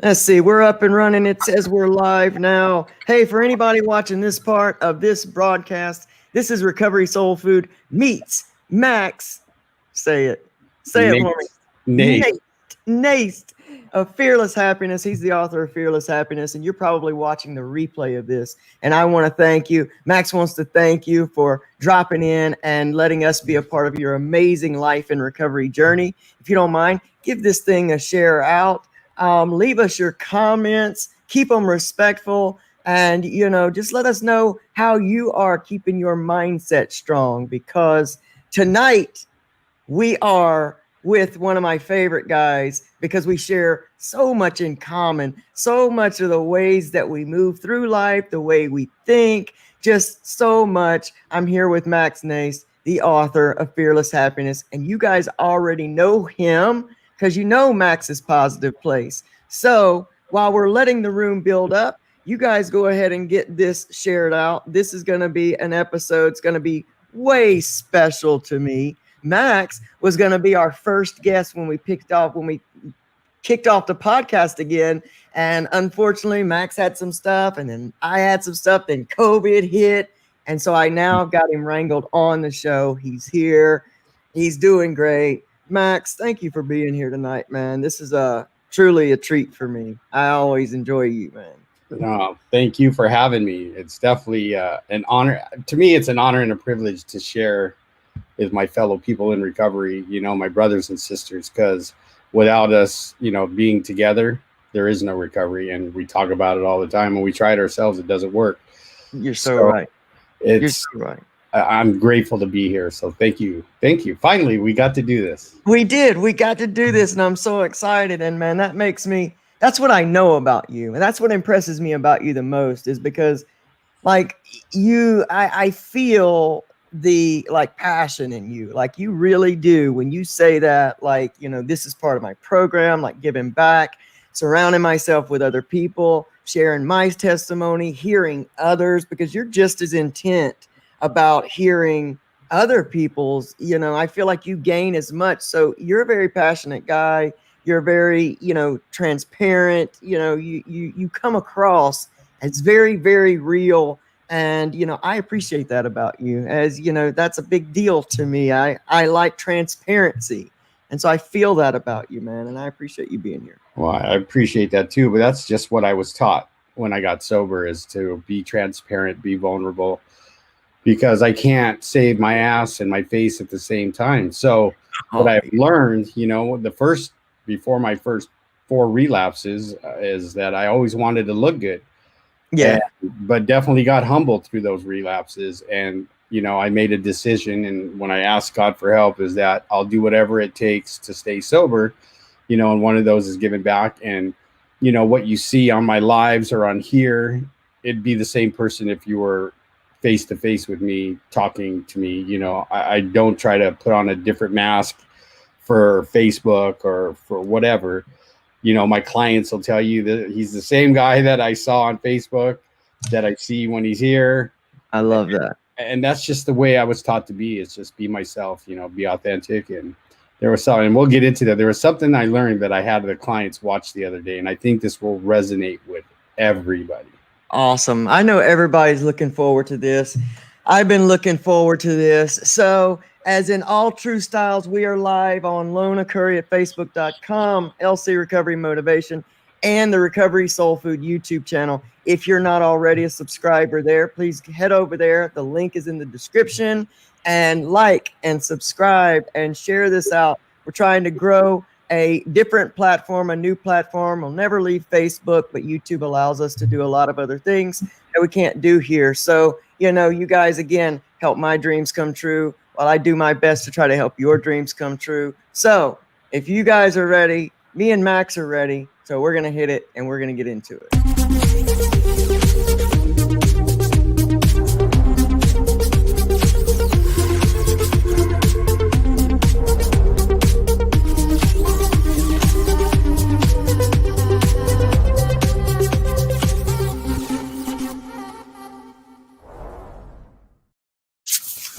Let's see, we're up and running. It says we're live now. Hey, for anybody watching this part of this broadcast, this is Recovery Soul Food meets Max. Say it. Say it for me. Nijist of Fearless Happiness. He's the author of Fearless Happiness, and you're probably watching the replay of this. And I want to thank you. Max wants to thank you for dropping in and letting us be a part of your amazing life and recovery journey. If you don't mind, give this thing a share out. Leave us your comments, keep them respectful, and, just let us know how you are keeping your mindset strong, because tonight we are with one of my favorite guys, because we share so much in common, so much of the ways that we move through life, the way we think, just so much. I'm here with Max Nijist, the author of Fearless Happiness, and you guys already know him because you know Max's positive place. So while we're letting the room build up, you guys go ahead and get this shared out. This is going to be an episode. It's going to be way special to me. Max was going to be our first guest when we kicked off the podcast again. And unfortunately, Max had some stuff, and then I had some stuff, then COVID hit. And so I now got him wrangled on the show. He's here. He's doing great. Max, thank you for being here tonight, man. This is truly a treat for me. I always enjoy you, man. No, thank you for having me. It's definitely an honor. To me, it's an honor and a privilege to share with my fellow people in recovery, my brothers and sisters, because without us, being together, there is no recovery. And we talk about it all the time. When we try it ourselves, it doesn't work. You're so right. You're so right. I'm grateful to be here. So thank you. Thank you. Finally, we got to do this. We did. We got to do this. And I'm so excited. And man, that's what I know about you. And that's what impresses me about you the most, is because I feel the passion in you. Like you really do. When you say that, this is part of my program, like giving back, surrounding myself with other people, sharing my testimony, hearing others, because you're just as intent about hearing other people's, I feel like you gain as much. So you're a very passionate guy. You're very, transparent. You come across as very, very real. And, I appreciate that about you, as, that's a big deal to me. I like transparency. And so I feel that about you, man. And I appreciate you being here. Well, I appreciate that too. But that's just what I was taught when I got sober, is to be transparent, be vulnerable, because I can't save my ass and my face at the same time. So what I've learned, before my first 4 relapses, is that I always wanted to look good. Yeah. But definitely got humbled through those relapses. And, I made a decision. And when I asked God for help, is that I'll do whatever it takes to stay sober, and one of those is giving back. And, what you see on my lives or on here, it'd be the same person if you were face to face with me, talking to me. I don't try to put on a different mask for Facebook or for whatever. My clients will tell you that he's the same guy that I saw on Facebook that I see when he's here. I love that. And that's just the way I was taught to be. It's just be myself, be authentic. And there was something, and we'll get into that. There was something I learned that I had the clients watch the other day, and I think this will resonate with everybody. Awesome. I know everybody's looking forward to this. I've been looking forward to this. So as in all true styles, we are live on Lona Curry at Facebook.com, LC Recovery Motivation, and the Recovery Soul Food YouTube channel. If you're not already a subscriber there, please head over there. The link is in the description, and like and subscribe and share this out. We're trying to grow a different platform, a new platform. We'll never leave Facebook, but YouTube allows us to do a lot of other things that we can't do here. So, you guys, again, help my dreams come true while I do my best to try to help your dreams come true. So if you guys are ready, me and Max are ready. So we're going to hit it and we're going to get into it.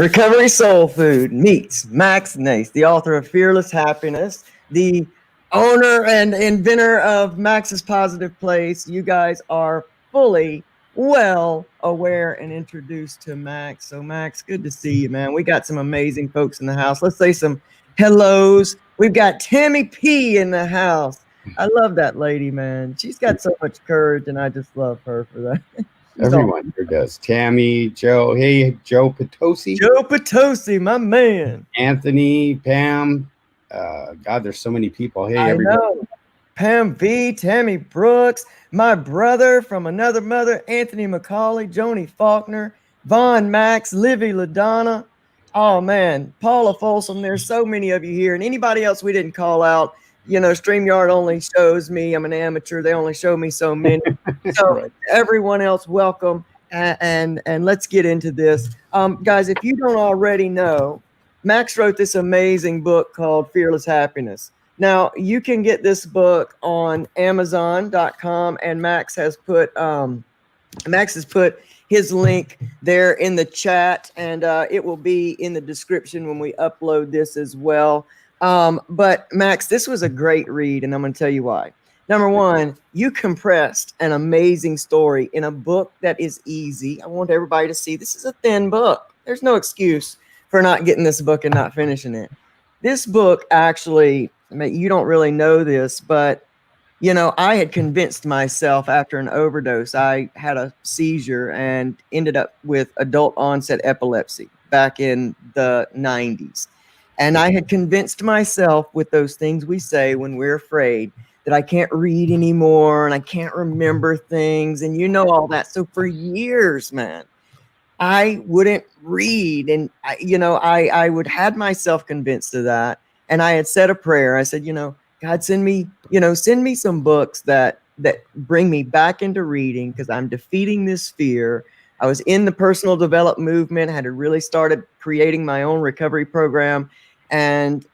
Recovery Soul Food meets Max Nace, the author of Fearless Happiness, the owner and inventor of Max's Positive Place. You guys are fully well aware and introduced to Max. So, Max, good to see you, man. We got some amazing folks in the house. Let's say some hellos. We've got Tammy P in the house. I love that lady, man. She's got so much courage, and I just love her for that. Everyone here does. Tammy, Joe. Hey, Joe Potosi. Joe Potosi, my man. Anthony, Pam. God, there's so many people. Hey, I everybody. know. Pam V, Tammy Brooks, my brother from another mother, Anthony McCauley, Joni Faulkner, Vaughn Max, Livy LaDonna. Oh, man. Paula Folsom. There's so many of you here. And anybody else we didn't call out, StreamYard only shows me. I'm an amateur. They only show me so many. So Right. everyone else, welcome. And let's get into this. Guys, if you don't already know, Max wrote this amazing book called Fearless Happiness. Now, you can get this book on Amazon.com, and Max has put his link there in the chat, and it will be in the description when we upload this as well. But Max, this was a great read, and I'm going to tell you why. Number one, you compressed an amazing story in a book that is easy. I want everybody to see this is a thin book. There's no excuse for not getting this book and not finishing it. This book actually, I mean, you don't really know this, but I had convinced myself after an overdose, I had a seizure and ended up with adult onset epilepsy back in the 90s. And I had convinced myself with those things we say when we're afraid that I can't read anymore and I can't remember things and all that. So for years, man, I wouldn't read, and I would had myself convinced of that. And I had said a prayer. I said, God, send me some books that bring me back into reading because I'm defeating this fear. I was in the personal development movement, had really started creating my own recovery program, and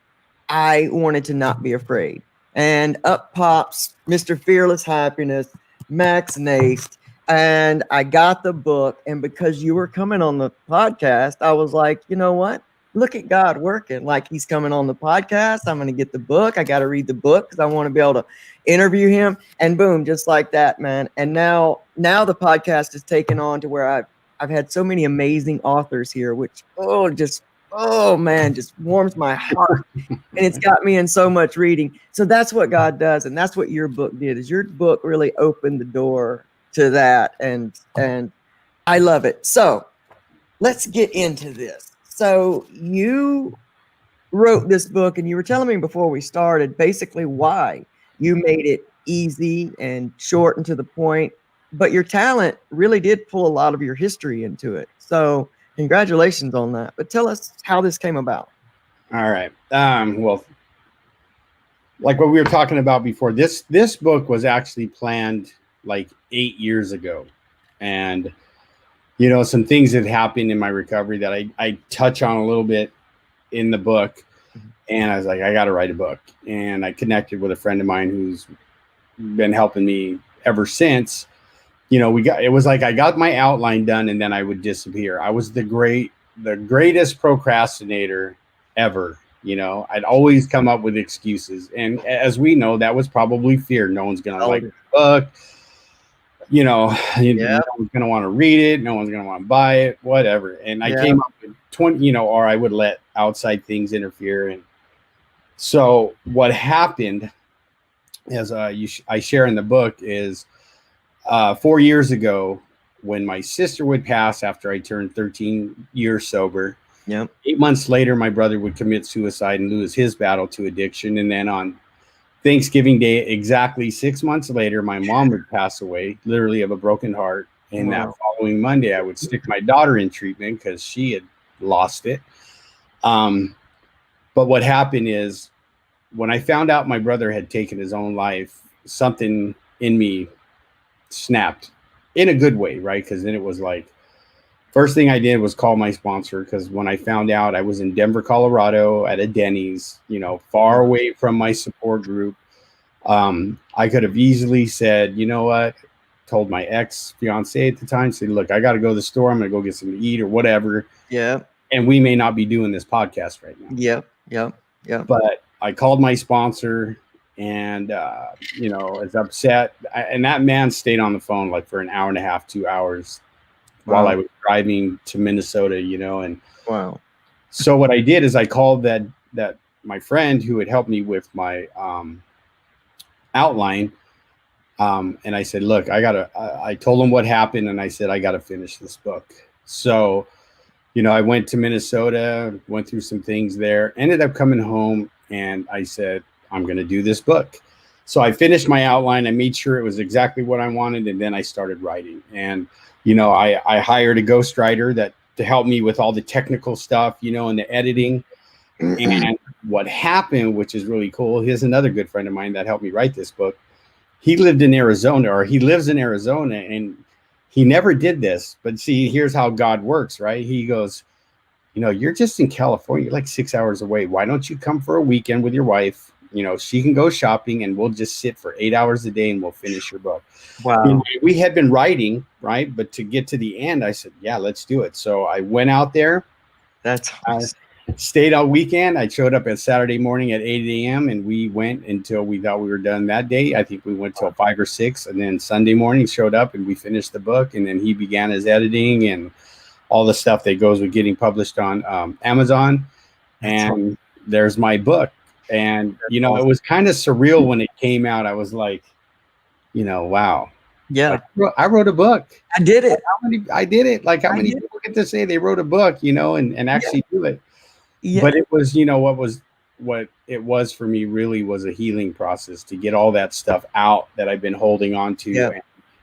I wanted to not be afraid. And up pops Mr. Fearless Happiness, Max Nace. And I got the book. And because you were coming on the podcast, I was like, you know what? Look at God working. Like he's coming on the podcast. I'm going to get the book. I got to read the book because I want to be able to interview him. And boom, just like that, man. And now the podcast is taken on to where I've had so many amazing authors here, which, just warms my heart. And it's got me in so much reading. So that's what God does. And that's what your book did, is your book really opened the door to that. And I love it. So let's get into this. So you wrote this book and you were telling me before we started basically why you made it easy and short and to the point, but your talent really did pull a lot of your history into it. So congratulations on that. But tell us how this came about. All right. Well, like what we were talking about before, this book was actually planned like 8 years ago. And, some things that happened in my recovery that I touch on a little bit in the book. And I was like, I got to write a book. And I connected with a friend of mine who's been helping me ever since. It was like I got my outline done and then I would disappear. I was the greatest procrastinator ever. I'd always come up with excuses. And as we know, that was probably fear. No one's going to like the book. No one's going to want to read it. No one's going to want to buy it, whatever. And I came up with 20, or I would let outside things interfere. And so what happened, as I share in the book, is 4 years ago when my sister would pass after I turned 13 years sober. Yep. 8 months later, my brother would commit suicide and lose his battle to addiction. And then on Thanksgiving Day, exactly 6 months later, my mom would pass away, literally of a broken heart. And that following Monday, I would stick my daughter in treatment because she had lost it. But what happened is when I found out my brother had taken his own life, something in me snapped in a good way, right? Because then it was like, first thing I did was call my sponsor, because when I found out, I was in Denver, Colorado at a Denny's, far away from my support group. I could have easily said, you know what, told my ex-fiance at the time, said, look, I got to go to the store. I'm going to go get something to eat or whatever. Yeah. and we may not be doing this podcast right now. Yep. But I called my sponsor, and is upset. And that man stayed on the phone like for an hour and a half, 2 hours, while I was driving to Minnesota. And wow. So what I did is I called that my friend who had helped me with my outline, and I said, look, I told him what happened, and I said, I gotta finish this book. So I went to Minnesota, went through some things there, ended up coming home, and I said, I'm going to do this book. So I finished my outline. I made sure it was exactly what I wanted, and then I started writing. And, I hired a ghostwriter to help me with all the technical stuff, and the editing. And what happened, which is really cool, here's another good friend of mine that helped me write this book. He lives in Arizona, and he never did this, but see, here's how God works, right? He goes, you're just in California, you're like 6 hours away. Why don't you come for a weekend with your wife? She can go shopping, and we'll just sit for 8 hours a day and we'll finish your book. Wow. We had been writing, right? But to get to the end, I said, yeah, let's do it. So I went out there. That's awesome. Stayed all weekend. I showed up at Saturday morning at 8 a.m. and we went until we thought we were done that day. I think we went till 5 or 6, and then Sunday morning showed up and we finished the book. And then he began his editing and all the stuff that goes with getting published on Amazon. And there's my book. And it was kind of surreal when it came out. I was like, wow. Yeah, I wrote a book. I did it. I did it. Like how many people get to say they wrote a book, and actually do it. Yeah. But it was, what it was for me really was a healing process to get all that stuff out that I've been holding on to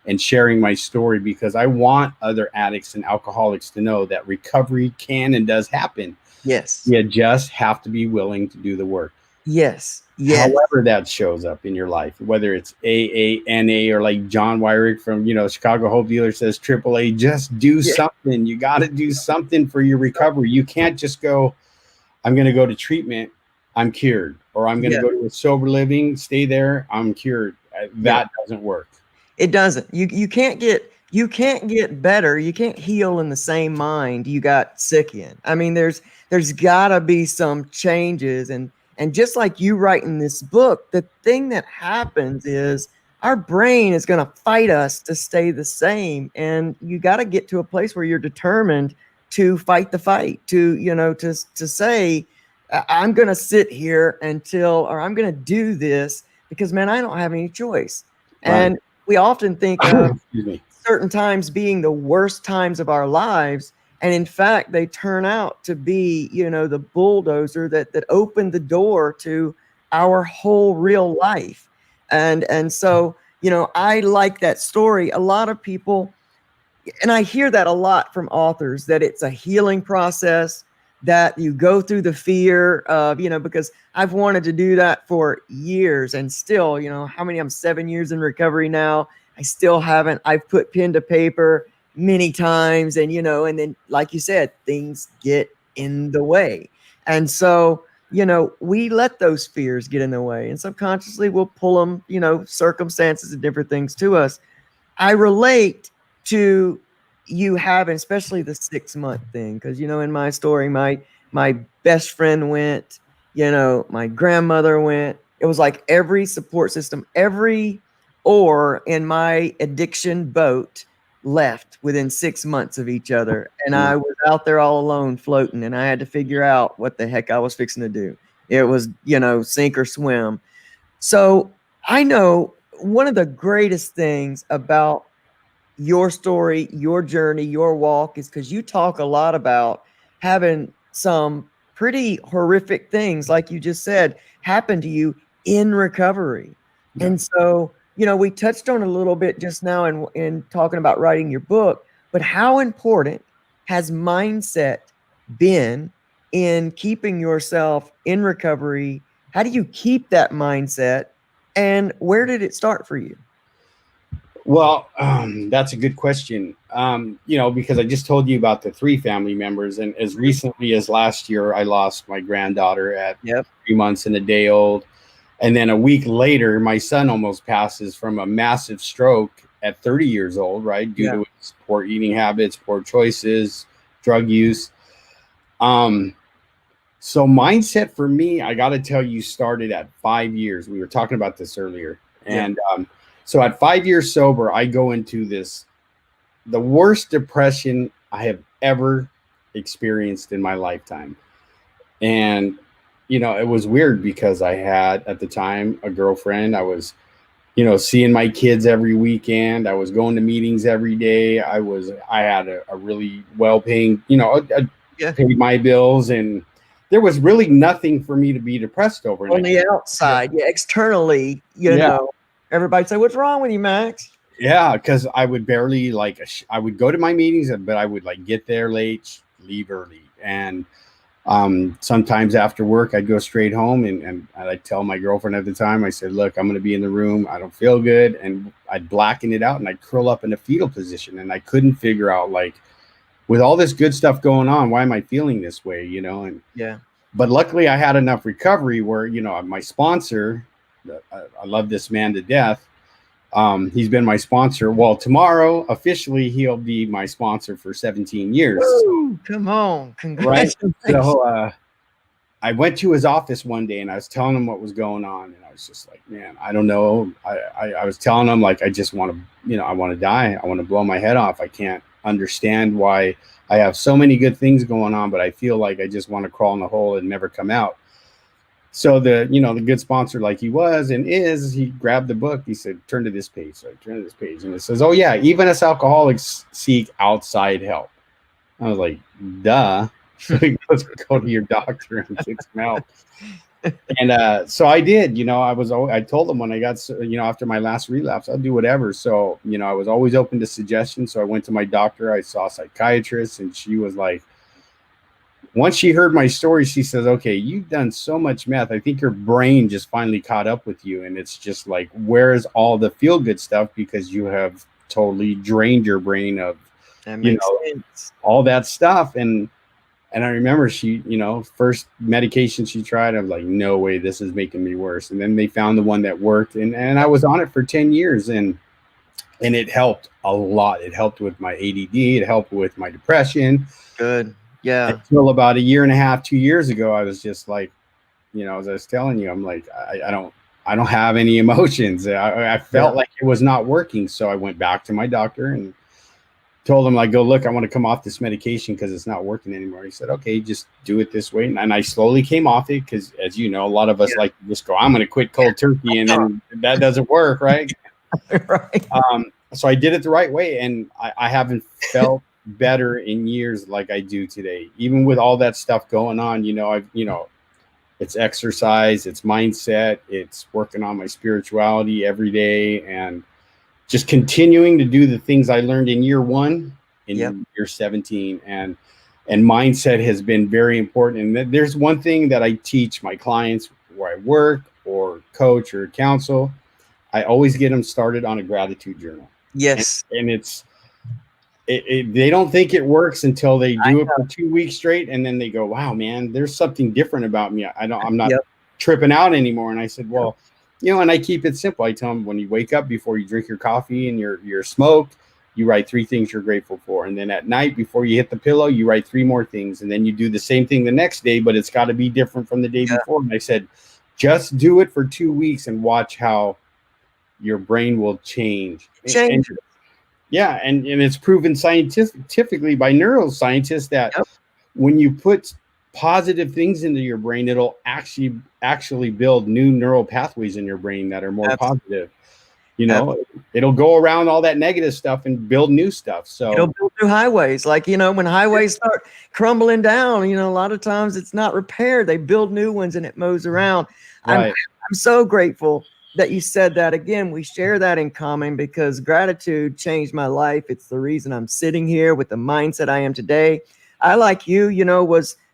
and sharing my story, because I want other addicts and alcoholics to know that recovery can and does happen. Yes. You just have to be willing to do the work. Yes. However that shows up in your life, whether it's AA, NA, or like John Wyrick from, Chicago Hope Dealer says AAA, just do something. You got to do something for your recovery. You can't just go, I'm going to go to treatment, I'm cured, or I'm going to go to a sober living, stay there, I'm cured. That doesn't work. It doesn't. You can't get better. You can't heal in the same mind you got sick in. I mean, there's got to be some changes, and just like you writing this book, the thing that happens is our brain is going to fight us to stay the same, and you got to get to a place where you're determined to fight the fight, to say, I'm going to sit here or I'm going to do this because, man, I don't have any choice. Right. And we often think of certain times being the worst times of our lives. And in fact, they turn out to be, the bulldozer that opened the door to our whole real life. And so, I like that story. A lot of people, and I hear that a lot from authors, that it's a healing process, that you go through the fear of, because I've wanted to do that for years, and still, I'm 7 years in recovery now. I still haven't. I've put pen to paper many times, and, and then, like you said, things get in the way. And so, we let those fears get in the way, and subconsciously we'll pull them, circumstances and different things to us. I relate to you having, especially the 6-month thing, because in my story, my best friend went, my grandmother went. It was like every support system, every oar in my addiction boat left within 6 months of each other, and I was out there all alone floating, and I had to figure out what the heck I was fixing to do. It was sink or swim. So I know one of the greatest things about your story, your journey, your walk is because you talk a lot about having some pretty horrific things, like you just said, happen to you in recovery. Yeah. And so, we touched on a little bit just now in talking about writing your book, but how important has mindset been in keeping yourself in recovery? How do you keep that mindset, and where did it start for you? Well, that's a good question. Because I just told you about the 3 family members, and as recently as last year, I lost my granddaughter at 3 months and a day old. And then a week later, my son almost passes from a massive stroke at 30 years old, right? Due to his poor eating habits, poor choices, drug use. So mindset for me, I got to tell you, started at 5 years. We were talking about this earlier. Yeah. And so at 5 years sober, I go into the worst depression I have ever experienced in my lifetime. And, it was weird because I had at the time a girlfriend. I was, seeing my kids every weekend. I was going to meetings every day. I had a really well paying, paid my bills, and there was really nothing for me to be depressed over. On the outside, externally, everybody say, "What's wrong with you, Max?" Yeah, because I would barely I would go to my meetings, but I would get there late, leave early, and sometimes after work I'd go straight home, and I'd tell my girlfriend at the time, I said, "Look, I'm going to be in the room. I don't feel good," and I'd blacken it out and I'd curl up in a fetal position, and I couldn't figure out with all this good stuff going on, why am I feeling this way? And yeah. But luckily, I had enough recovery where, my sponsor, I love this man to death. He's been my sponsor. Well, tomorrow, officially, he'll be my sponsor for 17 years. Woo, come on. Congratulations. Right? So I went to his office one day and I was telling him what was going on. And I was just like, man, I don't know. I was telling him, I just want to, I want to die. I want to blow my head off. I can't understand why I have so many good things going on, but I feel like I just want to crawl in a hole and never come out. So the good sponsor like he was and is, he grabbed the book. He said, turn to this page. So I turned to this page and it says, oh yeah, even us alcoholics seek outside help. I was like, duh. So he goes, go to your doctor and get some help. And so I did. I told him when I got, after my last relapse, I'll do whatever. So, I was always open to suggestions. So I went to my doctor. I saw a psychiatrist, and she was like, once she heard my story, she says, okay, you've done so much meth. I think your brain just finally caught up with you. And it's just like, where's all the feel good stuff? Because you have totally drained your brain of, sense. All that stuff. And I remember she, first medication she tried, I was like, no way, this is making me worse. And then they found the one that worked, and I was on it for 10 years and it helped a lot. It helped with my ADD. It helped with my depression. Good. Yeah. Until about 1.5 years, 2 years ago, I was just like, as I was telling you, I'm like, I don't have any emotions. I felt like it was not working. So I went back to my doctor and told him, look, I want to come off this medication because it's not working anymore. He said, okay, just do it this way. And I slowly came off it because, as you know, a lot of us like to just go, I'm going to quit cold turkey. And then that doesn't work, right? Right. So I did it the right way. And I haven't felt better in years like I do today. Even with all that stuff going on, it's exercise, it's mindset, it's working on my spirituality every day, and just continuing to do the things I learned in year 1 in year 17. And mindset has been very important. And there's one thing that I teach my clients where I work or coach or counsel. I always get them started on a gratitude journal. Yes. And they don't think it works until they do it for 2 weeks straight. And then they go, wow, man, there's something different about me. I'm not tripping out anymore. And I said, well, and I keep it simple. I tell them, when you wake up, before you drink your coffee and your smoke, you write 3 things you're grateful for. And then at night, before you hit the pillow, you write 3 more things. And then you do the same thing the next day, but it's got to be different from the day before. And I said, just do it for 2 weeks and watch how your brain will change. And it's proven scientifically by neuroscientists that when you put positive things into your brain, it'll actually build new neural pathways in your brain that are more positive. It'll go around all that negative stuff and build new stuff. So it'll build new highways. When highways start crumbling down, a lot of times it's not repaired. They build new ones and it moves around. Right. I'm so grateful that you said that. Again, we share that in common because gratitude changed my life. It's the reason I'm sitting here with the mindset I am today. I, like you,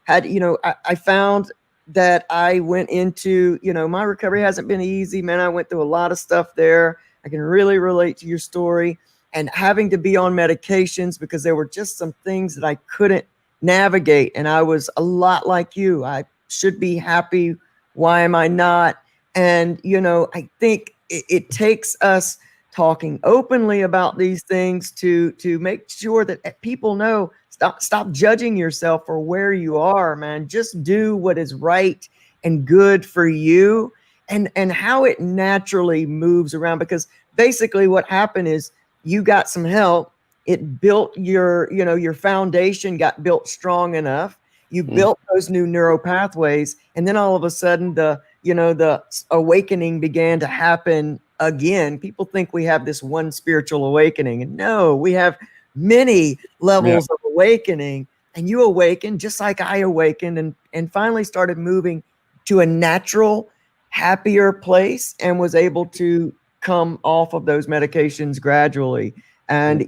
I found that I went into, my recovery hasn't been easy, man. I went through a lot of stuff there. I can really relate to your story, and having to be on medications because there were just some things that I couldn't navigate. And I was a lot like you. I should be happy. Why am I not? And, I think it takes us talking openly about these things to make sure that people know it's stop judging yourself for where you are, man. Just do what is right and good for you, and how it naturally moves around. Because basically what happened is you got some help. It built your foundation got built strong enough. You built those new neural pathways, and then all of a sudden the awakening began to happen again. People think we have this one spiritual awakening, and no, we have many levels of awakening. And you awakened just like I awakened, and finally started moving to a natural, happier place, and was able to come off of those medications gradually. And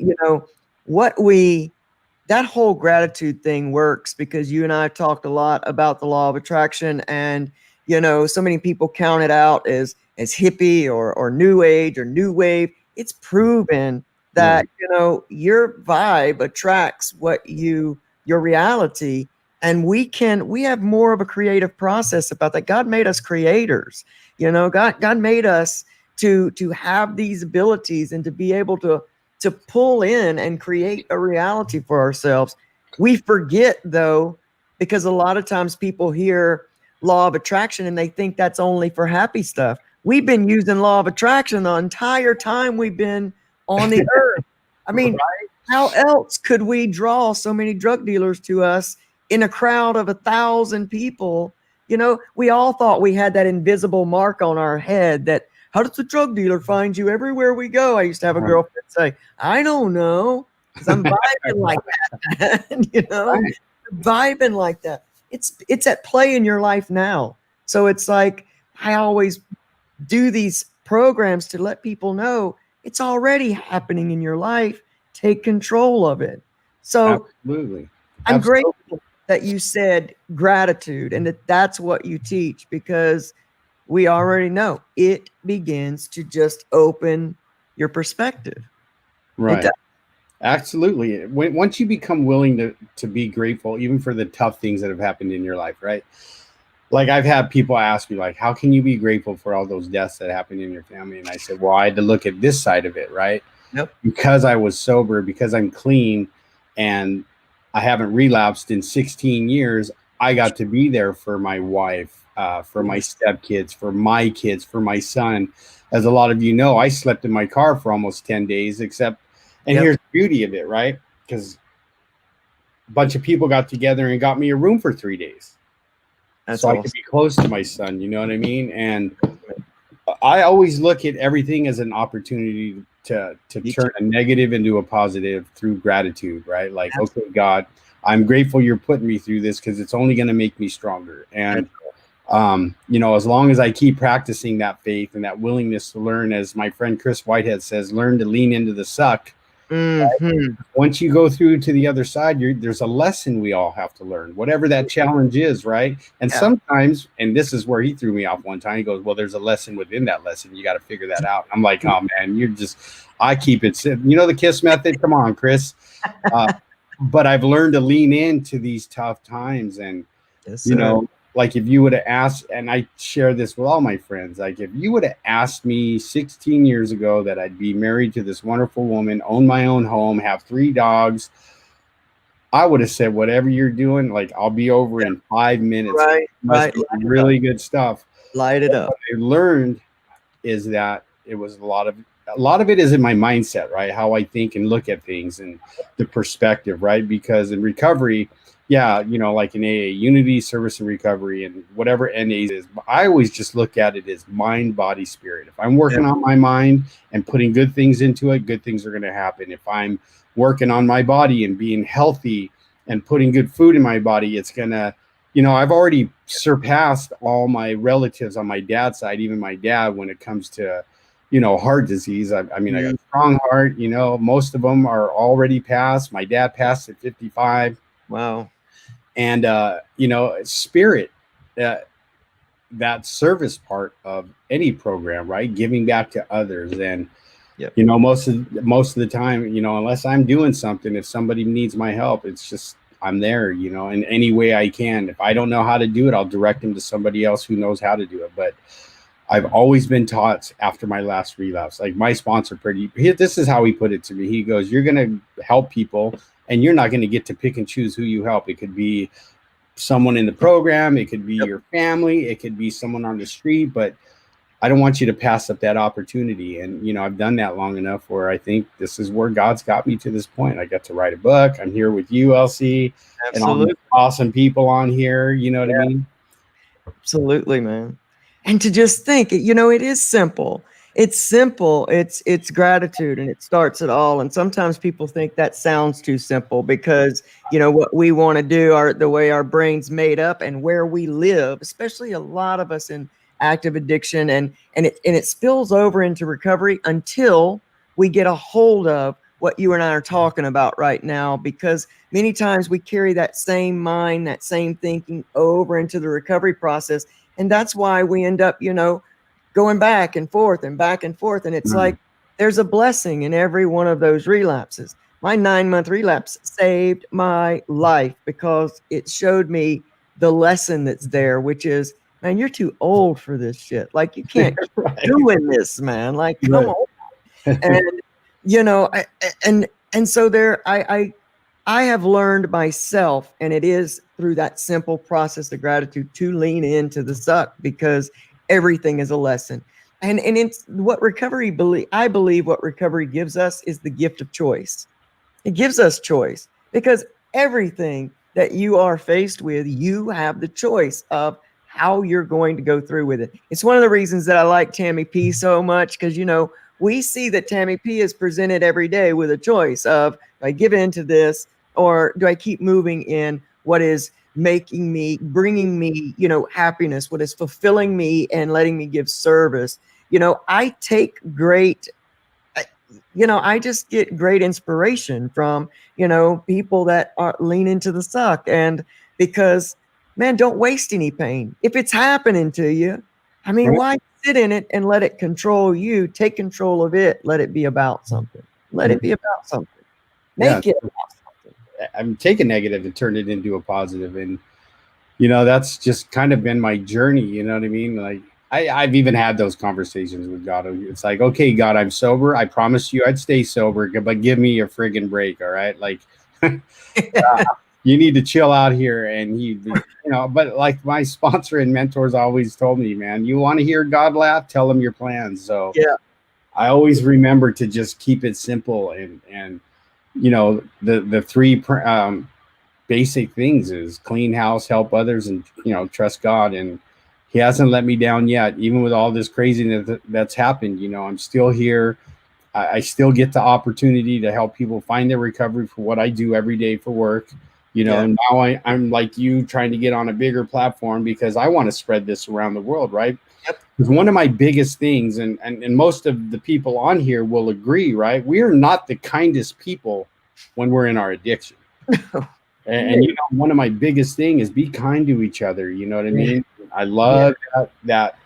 that whole gratitude thing works because you and I have talked a lot about the law of attraction, and so many people count it out as hippie or new age or new wave. It's proven that your vibe attracts your reality, and we have more of a creative process about that. God made us creators. God made us to have these abilities and to be able to pull in and create a reality for ourselves. We forget, though, because a lot of times people hear law of attraction and they think that's only for happy stuff. We've been using law of attraction the entire time we've been on the earth. I mean, how else could we draw so many drug dealers to us in a crowd of 1,000 people? We all thought we had that invisible mark on our head that, how does the drug dealer find you everywhere we go? I used to have a girlfriend say, I don't know, because I'm vibing like that. Vibing like that. It's at play in your life now. So it's like, I always do these programs to let people know it's already happening in your life. Take control of it. So absolutely. I'm grateful that you said gratitude and that's what you teach, because we already know it begins to just open your perspective. Right. Absolutely. Once you become willing to be grateful, even for the tough things that have happened in your life, right? Like I've had people ask me, like, how can you be grateful for all those deaths that happened in your family? And I said, well, I had to look at this side of it, right? Yep. Because I was sober, because I'm clean, and I haven't relapsed in 16 years, I got to be there for my wife, for my stepkids, for my kids, for my son. As a lot of you know, I slept in my car for almost 10 days, and here's the beauty of it, right? Because a bunch of people got together and got me a room for 3 days. That's so awesome. I could be close to my son, you know what I mean? And I always look at everything as an opportunity to turn a negative into a positive through gratitude, right? Like, okay, God, I'm grateful you're putting me through this because it's only going to make me stronger. And, as long as I keep practicing that faith and that willingness to learn, as my friend Chris Whitehead says, learn to lean into the suck. Mm-hmm. Right? Once you go through to the other side, there's a lesson we all have to learn, whatever that challenge is, right? And sometimes, and this is where he threw me off one time, he goes, well, there's a lesson within that lesson. You got to figure that out. I'm like, oh man, I keep it simple. The KISS method. Come on, Chris. But I've learned to lean into these tough times. And, like if you would have asked, and I share this with all my friends, like if you would have asked me 16 years ago that I'd be married to this wonderful woman, own my own home, have 3 dogs, I would have said, whatever you're doing, like I'll be over in 5 minutes. Right. Really good stuff. Light it up. What I learned is that it was a lot of it is in my mindset, right? How I think and look at things and the perspective, right? Because in recovery, like in AA, unity, service, and recovery, and whatever NA is, I always just look at it as mind, body, spirit. If I'm working on my mind and putting good things into it, good things are going to happen. If I'm working on my body and being healthy and putting good food in my body, it's going to, I've already surpassed all my relatives on my dad's side, even my dad, when it comes to, heart disease. I mean, I got a strong heart, most of them are already passed. My dad passed at 55. Wow. And, spirit, that service part of any program, right? Giving back to others. And, most of the time, unless I'm doing something, if somebody needs my help, it's just, I'm there, in any way I can. If I don't know how to do it, I'll direct them to somebody else who knows how to do it. But I've always been taught after my last relapse, like my sponsor this is how he put it to me. He goes, you're going to help people and you're not going to get to pick and choose who you help. It could be someone in the program. It could be your family. It could be someone on the street, but I don't want you to pass up that opportunity. And, you know, I've done that long enough where I think this is where God's got me to this point. I got to write a book. I'm here with you, LC, and all the awesome people on here. You know what I mean? Absolutely, man. And to just think, you know, it is simple. It's simple. It's gratitude, and it starts it all. And sometimes people think that sounds too simple because, you know, what we want to do, the way our brain's made up and where we live, especially a lot of us in active addiction, and it spills over into recovery until we get a hold of what you and I are talking about right now, because many times we carry that same mind, that same thinking over into the recovery process. And that's why we end up, you know, going back and forth and back and forth. And it's like, there's a blessing in every one of those relapses. My 9-month relapse saved my life because it showed me the lesson that's there, which is, man, you're too old for this shit. Like, you can't keep doing this, man. Like, come on. And, you know, so there, I have learned myself, and it is through that simple process of gratitude, to lean into the suck, because everything is a lesson. And it's what I believe what recovery gives us is the gift of choice. It gives us choice, because everything that you are faced with, you have the choice of how you're going to go through with it. It's one of the reasons that I like Tammy P so much, because, you know, we see that Tammy P is presented every day with a choice of, do I give in to this, or do I keep moving in what is bringing me, you know, happiness, what is fulfilling me and letting me give service. You know, I just get great inspiration from, you know, people that lean into the suck. And because, man, don't waste any pain. If it's happening to you, I mean, why sit in it and let it control you? Take control of it. Let it be about something. Let it be about something. Make it about something. I'm taking negative and turn it into a positive. And, you know, that's just kind of been my journey. You know what I mean? Like, I've even had those conversations with God. It's like, okay, God, I'm sober. I promised you I'd stay sober, but give me a friggin' break. All right. Like, you need to chill out here. And you know, but like my sponsor and mentors always told me, man, you want to hear God laugh, tell him your plans. So yeah, I always remember to just keep it simple. And, you know, the three basic things is clean house, help others, and, you know, trust God. And he hasn't let me down yet, even with all this craziness that's happened. You know, I'm still here. I still get the opportunity to help people find their recovery for what I do every day for work. You know, and now I'm like you, trying to get on a bigger platform because I want to spread this around the world, right? Because one of my biggest things, and most of the people on here will agree, right? We are not the kindest people when we're in our addiction. And you know, one of my biggest thing is be kind to each other. You know what I mean? I love that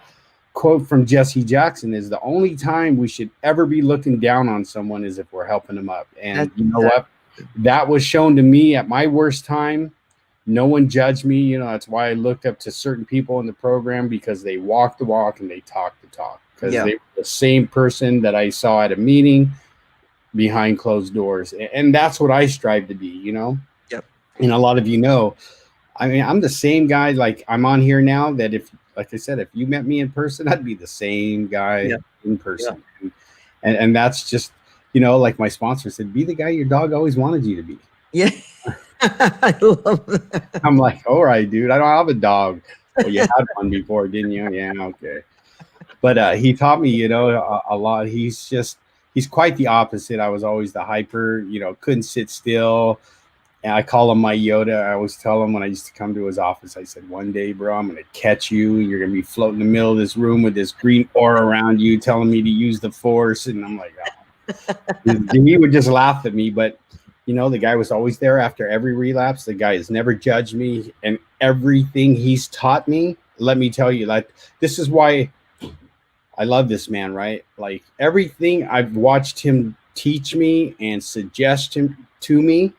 quote from Jesse Jackson is the only time we should ever be looking down on someone is if we're helping them up. And you know what? That was shown to me at my worst time. No one judged me. You know, that's why I looked up to certain people in the program, because they walk the walk and they talk the talk, because they were the same person that I saw at a meeting behind closed doors. And that's what I strive to be, you know? And a lot of you know, I mean, I'm the same guy. Like, I'm on here now that if, like I said, if you met me in person, I'd be the same guy in person. And that's just, you know, like my sponsor said, be the guy your dog always wanted you to be. Yeah. I love that. I'm like, all right, dude, I don't have a dog. Well, you had one before, didn't you? Yeah, okay. But he taught me, you know, a lot. He's quite the opposite. I was always the hyper, you know, couldn't sit still. And I call him my Yoda. I always tell him when I used to come to his office, I said, one day, bro, I'm going to catch you. You're going to be floating in the middle of this room with this green aura around you, telling me to use the force. And I'm like, oh. He would just laugh at me. But, you know, the guy was always there after every relapse. The guy has never judged me. And everything he's taught me, let me tell you, like, this is why I love this man, right? Like, everything I've watched him teach me and suggest him to me.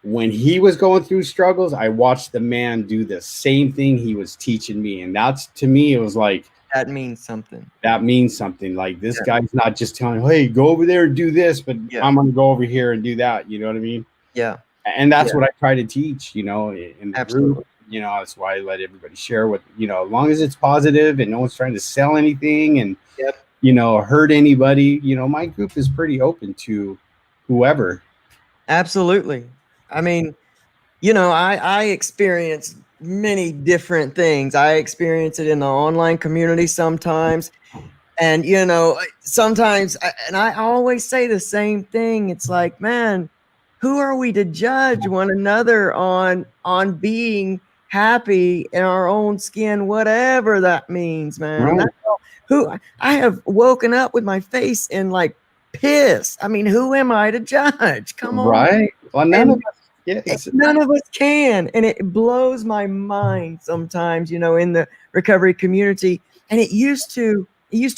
When he was going through struggles, I watched the man do the same thing he was teaching me. And that's, to me, it was like, that means something. That means something. Like this Yeah. guy's not just telling, hey, go over there and do this, but Yeah. I'm gonna go over here and do that. You know what I mean? Yeah. And that's Yeah. what I try to teach, you know, in the Absolutely. group. You know, that's why I let everybody share what, you know, as long as it's positive and no one's trying to sell anything and, Yep. you know, hurt anybody, you know, my group is pretty open to whoever. Absolutely. I mean, you know, I experience many different things. I experience it in the online community sometimes. And, you know, sometimes, and I always say the same thing. It's like, man, who are we to judge one another on being happy in our own skin, whatever that means, man. Right. That's all, who I have woken up with my face in like piss. I mean, who am I to judge? Come on. Right. Well, none And of us, yeah, none of us can. And it blows my mind sometimes, you know, in the recovery community. And it used to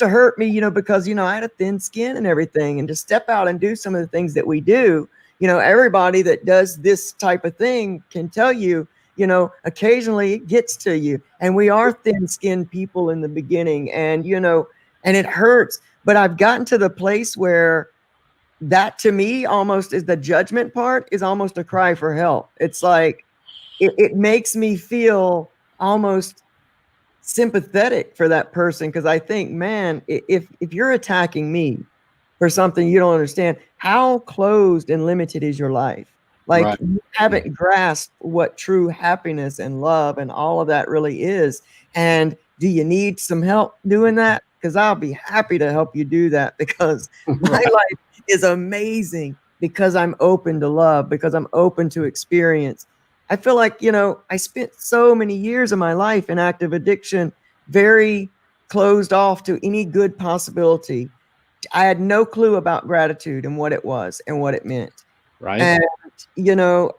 hurt me, you know, because, you know, I had a thin skin and everything. And to step out and do some of the things that we do, you know, everybody that does this type of thing can tell you, you know, occasionally it gets to you. And we are thin skinned people in the beginning. And, you know, and it hurts. But I've gotten to the place where that to me almost is the judgment part is almost a cry for help. It's like it makes me feel almost sympathetic for that person because I think, man, if you're attacking me for something you don't understand, how closed and limited is your life? Like right. you haven't grasped what true happiness and love and all of that really is. And do you need some help doing that? Because I'll be happy to help you do that because my Right. life is amazing because I'm open to love, because I'm open to experience. I feel like, you know, I spent so many years of my life in active addiction, very closed off to any good possibility. I had no clue about gratitude and what it was and what it meant. Right. And, you know,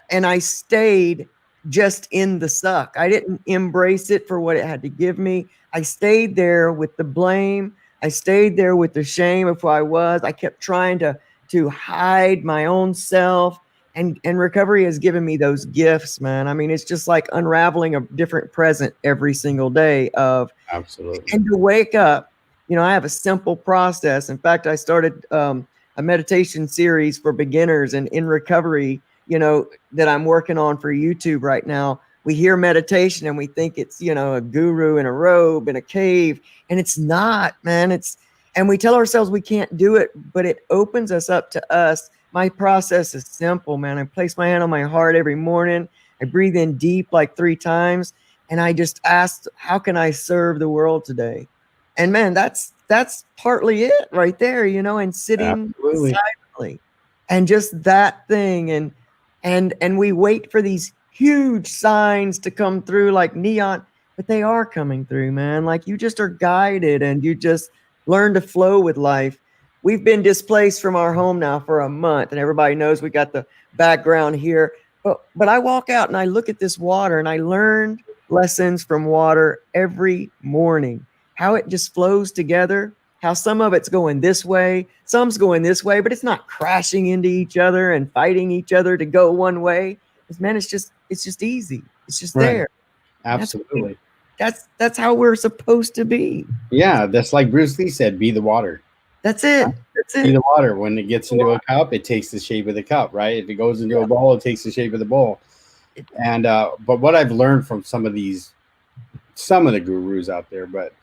and I stayed just in the suck. I didn't embrace it for what it had to give me. I stayed there with the blame. I stayed there with the shame of who I was. I kept trying to hide my own self. And recovery has given me those gifts, man. I mean, it's just like unraveling a different present every single day of Absolutely. and to wake up. You know, I have a simple process. In fact, I started a meditation series for beginners and in recovery, you know, that I'm working on for YouTube right now. We hear meditation and we think it's, you know, a guru in a robe in a cave, and it's not, man. And we tell ourselves we can't do it, but it opens us up to us. My process is simple, man. I place my hand on my heart every morning. I breathe in deep like 3 times, and I just asked, how can I serve the world today? And man, that's partly it right there, you know, and sitting Absolutely. silently and just that thing. And we wait for these huge signs to come through like neon, but they are coming through, man. Like you just are guided and you just learn to flow with life. We've been displaced from our home now for a month, and everybody knows we got the background here. But I walk out and I look at this water and I learned lessons from water every morning, how it just flows together, how some of it's going this way, some's going this way, but it's not crashing into each other and fighting each other to go one way. Man, it's just easy. It's just Right. there. Absolutely. That's how we're supposed to be. Yeah. That's like Bruce Lee said, be the water. That's it. That's Be it. the water. When it gets into a cup, it takes the shape of the cup, right? If it goes into a bowl, it takes the shape of the bowl. And but what I've learned from some of the gurus out there, but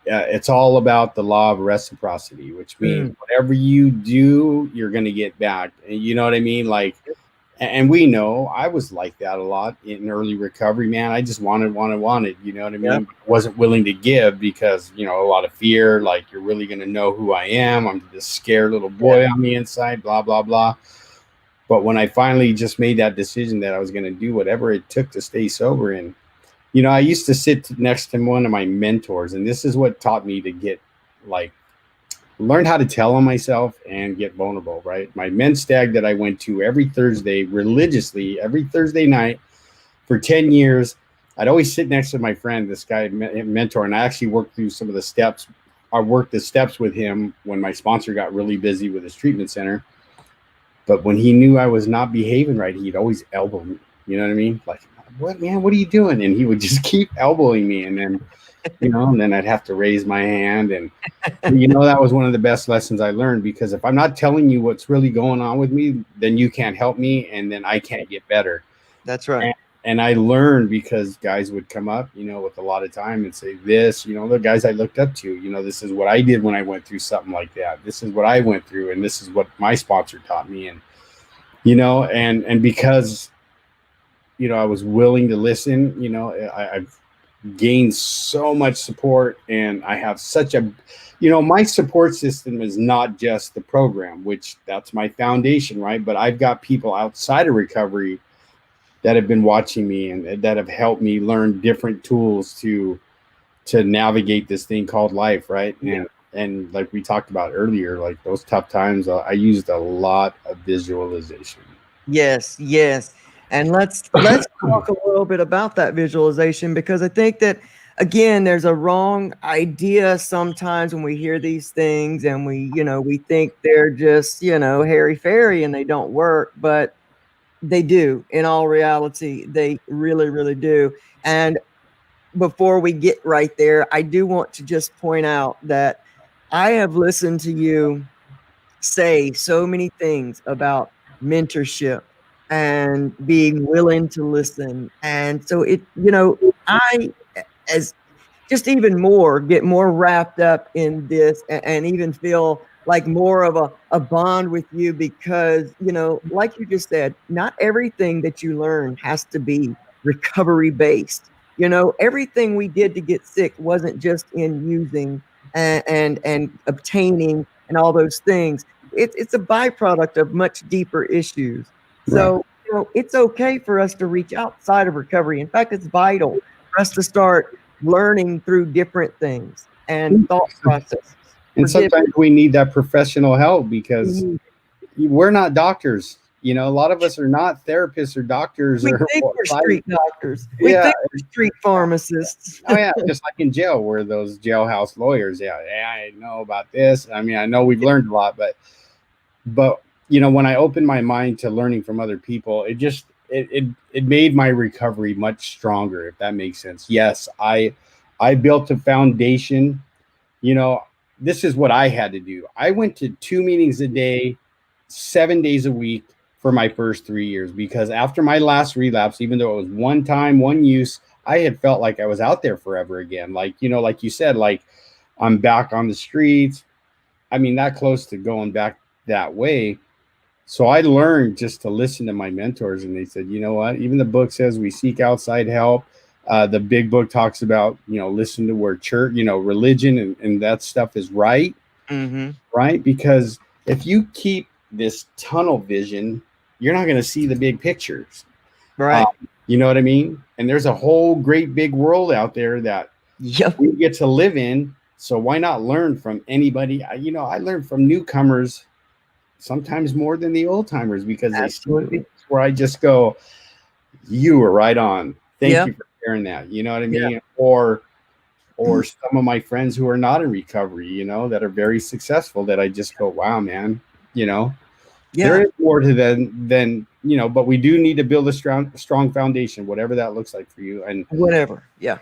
it's all about the law of reciprocity, which means whatever you do, you're going to get back. And you know what I mean? Like, and we know I was like that a lot in early recovery, man. I just wanted, you know what I mean? Yeah. Wasn't willing to give because, you know, a lot of fear, like you're really going to know who I am. I'm this scared little boy on the inside, blah, blah, blah. But when I finally just made that decision that I was going to do whatever it took to stay sober, and, you know, I used to sit next to one of my mentors, and this is what taught me to get like, learn how to tell on myself and get vulnerable, right? My men's stag that I went to every Thursday, religiously, every Thursday night for 10 years, I'd always sit next to my friend, this guy, mentor, and I actually worked through some of the steps. I worked the steps with him when my sponsor got really busy with his treatment center. But when he knew I was not behaving right, he'd always elbow me. You know what I mean? Like, what, man, what are you doing? And he would just keep elbowing me. And then, and then I'd have to raise my hand. And, that was one of the best lessons I learned, because if I'm not telling you what's really going on with me, then you can't help me. And then I can't get better. That's right. And I learned, because guys would come up, with a lot of time and say this, the guys I looked up to, this is what I did when I went through something like that. This is what I went through. And this is what my sponsor taught me. And, and because, I was willing to listen, I've gained so much support, and I have such a, my support system is not just the program, which that's my foundation, right? But I've got people outside of recovery that have been watching me and that have helped me learn different tools to navigate this thing called life, right? Yeah. And like we talked about earlier, like those tough times, I used a lot of visualization. Yes. And let's talk a little bit about that visualization, because I think that, again, there's a wrong idea sometimes when we hear these things, and we think they're just, hairy fairy and they don't work, but they do. In all reality, they really, really do. And before we get right there, I do want to just point out that I have listened to you say so many things about mentorship and being willing to listen. And so I, as just even more, get more wrapped up in this, and even feel like more of a bond with you, because, like you just said, not everything that you learn has to be recovery based. Everything we did to get sick wasn't just in using and obtaining and all those things. It's a byproduct of much deeper issues. So, it's okay for us to reach outside of recovery. In fact, it's vital for us to start learning through different things and thought processes. And sometimes we need that professional help, because we're not doctors. A lot of us are not therapists or doctors. We think we're street doctors. We think we're street pharmacists. Oh yeah, just like in jail, we're those jailhouse lawyers. Yeah, I know about this. I mean, I know we've learned a lot, but when I opened my mind to learning from other people, it made my recovery much stronger, if that makes sense. Yes, I built a foundation. This is what I had to do. I went to 2 meetings a day, 7 days a week for my first 3 years, because after my last relapse, even though it was one time, one use, I had felt like I was out there forever again. Like, like you said, like I'm back on the streets. I mean, that close to going back that way. So I learned just to listen to my mentors, and they said, you know what, even the book says we seek outside help. The big book talks about, listen to where church, religion and that stuff is right. Mm-hmm. Right. Because if you keep this tunnel vision, you're not going to see the big pictures. Right. You know what I mean? And there's a whole great big world out there that we get to live in. So why not learn from anybody? I learned from newcomers sometimes more than the old timers, because Absolutely. they see where I just go, you were right on. Thank you for sharing that. You know what I mean? Yeah. Or some of my friends who are not in recovery, that are very successful, that I just go, wow, man, there is more to them than, but we do need to build a strong foundation, whatever that looks like for you. And whatever. Yeah.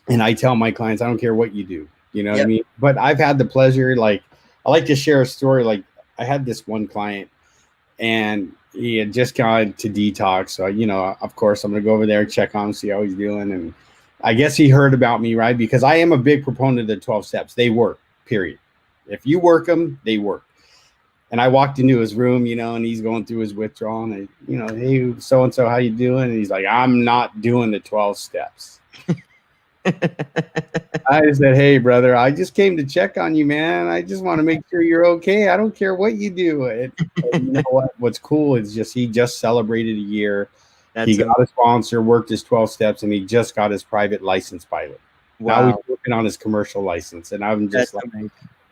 And I tell my clients, I don't care what you do, what I mean? But I've had the pleasure, like, I like to share a story. Like, I had this one client, and he had just gone to detox. So, of course, I'm going to go over there, check on him, see how he's doing. And I guess he heard about me, right? Because I am a big proponent of the 12 steps. They work, period. If you work them, they work. And I walked into his room, and he's going through his withdrawal. And, hey, so-and-so, how you doing? And he's like, I'm not doing the 12 steps. I said, hey, brother, I just came to check on you, man. I just want to make sure you're okay. I don't care what you do. And you know what? What's cool is he just celebrated a year. He got a sponsor, worked his 12 steps, and he just got his private license pilot. Wow. Now he's working on his commercial license. And I'm just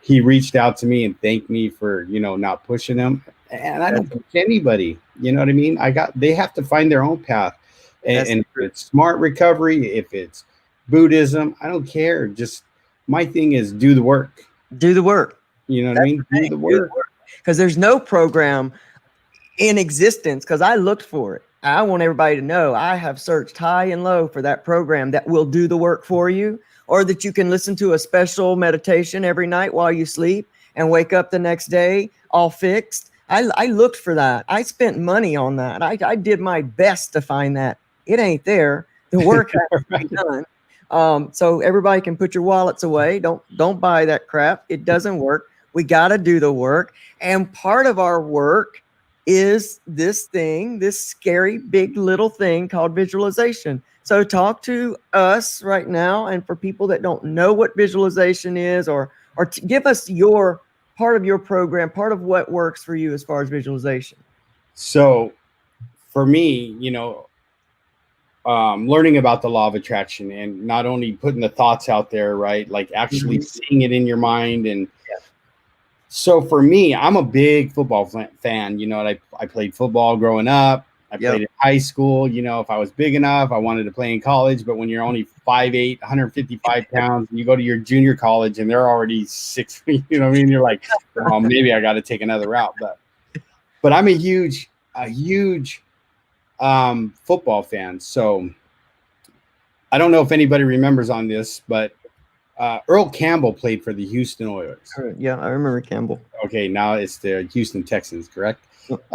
he reached out to me and thanked me for, not pushing him. And I don't push anybody. You know what I mean? They have to find their own path. And if it's smart recovery, if it's Buddhism, I don't care. Just my thing is do the work. Do the work. You know what I mean? Do the work. Because there's no program in existence, because I looked for it. I want everybody to know I have searched high and low for that program that will do the work for you, or that you can listen to a special meditation every night while you sleep and wake up the next day all fixed. I looked for that. I spent money on that. I did my best to find that. It ain't there. The work has to be done. So everybody can put your wallets away. Don't buy that crap. It doesn't work. We got to do the work. And part of our work is this thing, this scary big little thing called visualization. So talk to us right now, and for people that don't know what visualization is, or give us your part of your program, part of what works for you as far as visualization. So for me, learning about the law of attraction, and not only putting the thoughts out there, right? Like actually seeing it in your mind. And so for me, I'm a big football fan. I played football growing up. I played in high school. If I was big enough, I wanted to play in college. But when you're only 5'8", 155 pounds, and you go to your junior college and they're already 6 feet, you know what I mean? You're like, well, maybe I got to take another route. But I'm a huge football fan. So I don't know if anybody remembers on this, but Earl Campbell played for the Houston Oilers. Yeah, I remember Campbell. Okay, now it's the Houston Texans, correct?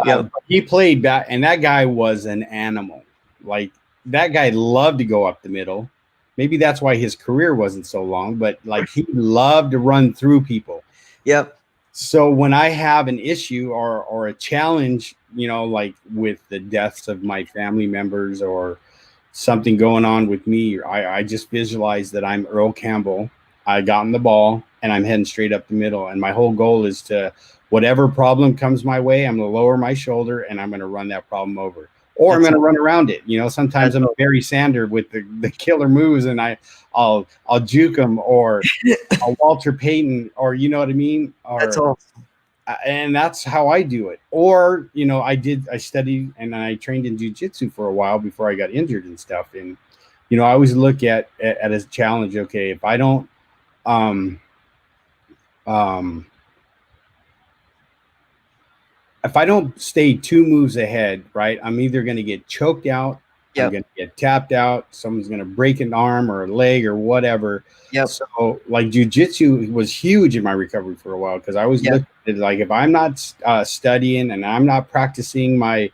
Yeah. He played back, and that guy was an animal. Like, that guy loved to go up the middle. Maybe that's why his career wasn't so long, but like he loved to run through people. Yep. So when I have an issue or a challenge, like with the deaths of my family members or something going on with me, I just visualize that I'm Earl Campbell. I got in the ball and I'm heading straight up the middle. And my whole goal is to, whatever problem comes my way, I'm going to lower my shoulder and I'm going to run that problem over. Or I'm going to run around it. Sometimes I'm Barry Sanders with the killer moves, and I'll juke him, or I'll Walter Payton, or you know what I mean? Or, that's awesome. And that's how I do it. Or, I studied and I trained in jiu-jitsu for a while before I got injured and stuff. And, I always look at as a challenge. Okay, if I don't, if I don't stay 2 moves ahead, right, I'm either going to get choked out, I'm going to get tapped out, someone's going to break an arm or a leg or whatever. So like jiu-jitsu was huge in my recovery for a while, because I was looking at it like, if I'm not studying and I'm not practicing my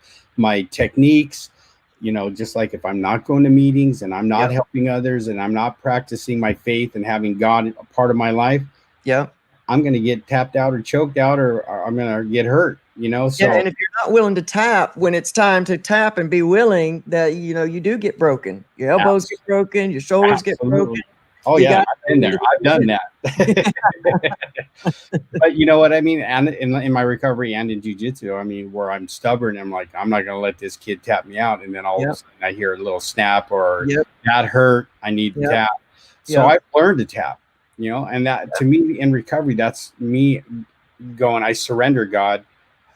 techniques, just like if I'm not going to meetings and I'm not helping others and I'm not practicing my faith and having God a part of my life, I'm going to get tapped out or choked out, or I'm going to get hurt. So, and if you're not willing to tap when it's time to tap and be willing, that you do get broken. Your elbows get broken, your shoulders get broken. Oh yeah, I've been there. I've done that. But you know what I mean? And in my recovery and in jiu-jitsu, I mean, where I'm stubborn, I'm like, I'm not going to let this kid tap me out. And then all of a sudden I hear a little snap, or that hurt, I need to tap. So I've learned to tap, and that to me in recovery, that's me going, I surrender, God.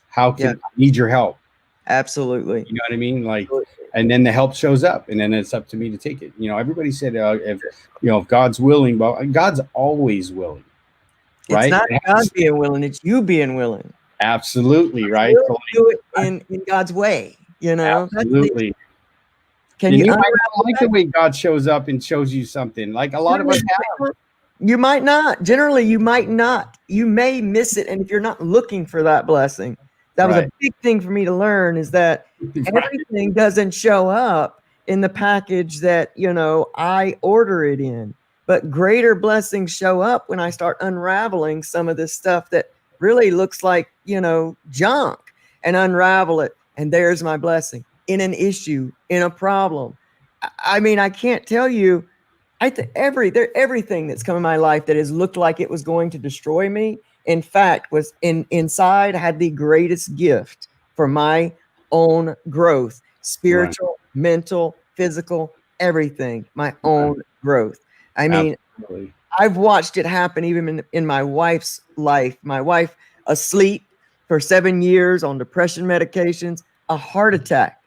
How can I need your help? Absolutely. You know what I mean? Like, and then the help shows up, and then it's up to me to take it. Everybody said, if God's willing, but God's always willing, right? It's not God being willing; it's you being willing. Absolutely, right? So do it in God's way. Absolutely. Can you might not like the way God shows up and shows you something? Like a lot of us have. You might not. Generally, you might not. You may miss it, and if you're not looking for that blessing. That was a big thing for me to learn, is that everything doesn't show up in the package that, I order it in. But greater blessings show up when I start unraveling some of this stuff that really looks like, junk, and unravel it. And there's my blessing in an issue, in a problem. I mean, I can't tell you, everything that's come in my life that has looked like it was going to destroy me, in fact, was inside had the greatest gift for my own growth, spiritual, mental, physical, everything, my own growth. I mean, I've watched it happen even in my wife's life. My wife, asleep for 7 years on depression medications, a heart attack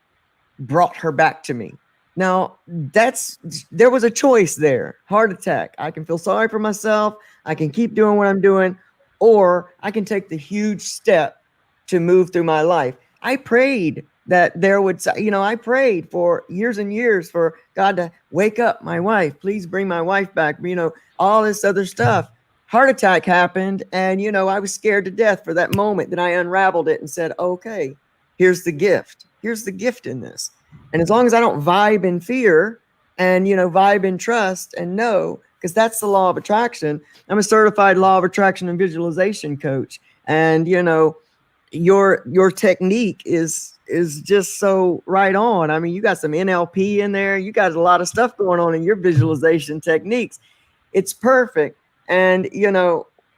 brought her back to me. Now, there was a choice there. Heart attack. I can feel sorry for myself. I can keep doing what I'm doing, or I can take the huge step to move through my life. I prayed that there would, I prayed for years and years for God to wake up my wife. Please bring my wife back. All this other stuff. Heart attack happened. And, I was scared to death for that moment. Then I unraveled it and said, okay, here's the gift. Here's the gift in this. And as long as I don't vibe in fear and, vibe in trust and know, because that's the law of attraction. I'm a certified law of attraction and visualization coach. And, your technique is just so right on. I mean, you got some NLP in there. You got a lot of stuff going on in your visualization techniques. It's perfect. And,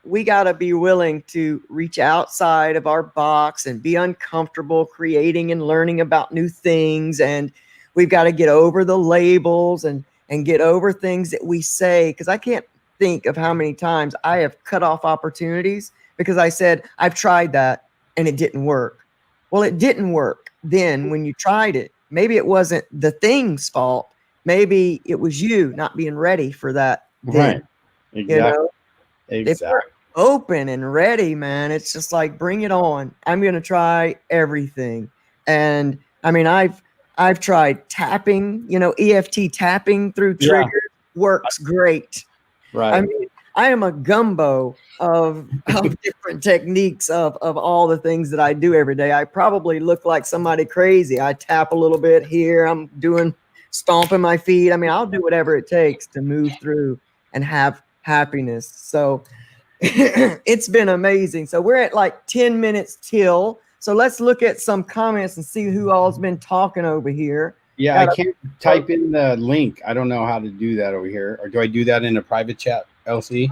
we got to be willing to reach outside of our box and be uncomfortable creating and learning about new things. And we've got to get over the labels and get over things that we say. Because I can't think of how many times I have cut off opportunities because I said, I've tried that and it didn't work. Well, it didn't work then when you tried it. Maybe it wasn't the thing's fault. Maybe it was you not being ready for that. Right. Exactly. If we're open and ready, man, it's just like, bring it on. I'm going to try everything. And I mean, I've tried tapping, EFT tapping through triggers works great. Right. I mean, I am a gumbo of different techniques of all the things that I do every day. I probably look like somebody crazy. I tap a little bit here. I'm stomping my feet. I mean, I'll do whatever it takes to move through and have happiness. So it's been amazing. So we're at like 10 minutes till. So let's look at some comments and see who all's been talking over here. Yeah, I can't type in the link. I don't know how to do that over here. Or do I do that in a private chat, LC?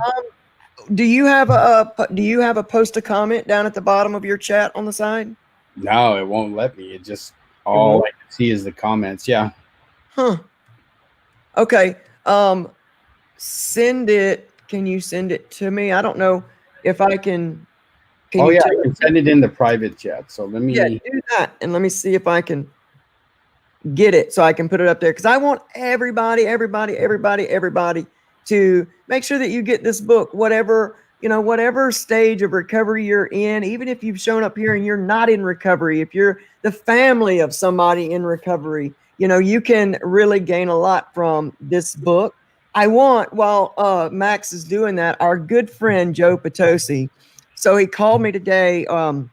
Do you have a post a comment down at the bottom of your chat on the side? No, it won't let me. It just all I can see is the comments. Yeah. Huh. Okay. Send it. Can you send it to me? I don't know if I can. I can send it in the private chat. So let me do that, and let me see if I can get it so I can put it up there, because I want everybody to make sure that you get this book, whatever stage of recovery you're in. Even if you've shown up here and you're not in recovery, if you're the family of somebody in recovery, you can really gain a lot from this book. I want, while Max is doing that, our good friend Joe Potosi. So he called me today, and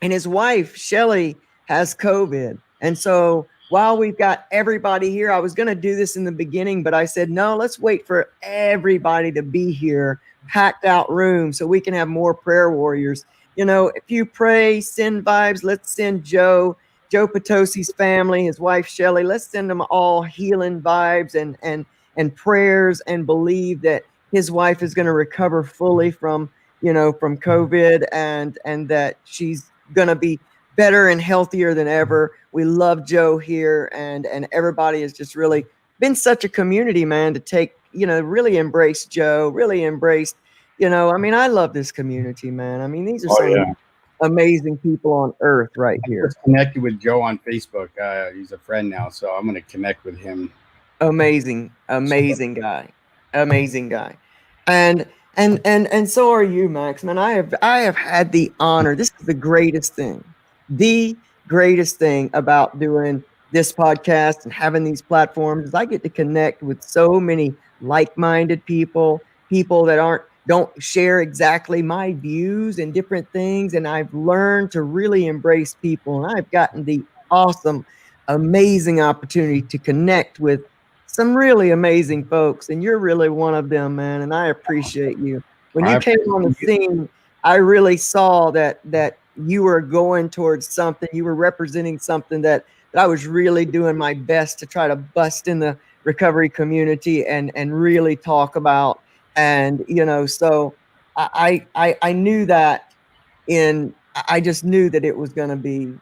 his wife Shelly has COVID, and so while we've got everybody here, I was going to do this in the beginning, but I said, no, let's wait for everybody to be here, packed out room, so we can have more prayer warriors. If you pray, send vibes. Let's send Joe Potosi's family, his wife, Shelly. Let's send them all healing vibes and prayers, and believe that his wife is going to recover fully from COVID, and that she's going to be better and healthier than ever. We love Joe here, and everybody has just really been such a community, man, to take, really embrace Joe, really embrace, I mean, I love this community, man. I mean, these are some amazing people on earth right here. I just connected with Joe on Facebook. He's a friend now, so I'm going to connect with him. Amazing guy. And so are you, Max, man. I have had the honor. This is the greatest thing about doing this podcast and having these platforms is I get to connect with so many like-minded people that don't share exactly my views and different things. And I've learned to really embrace people. And I've gotten the awesome, amazing opportunity to connect with some really amazing folks. And you're really one of them, man. And I appreciate you. When you came on the scene, I really saw that you were going towards something. You were representing something that I was really doing my best to try to bust in the recovery community and really talk about. And, so I knew that I just knew that it was going to be,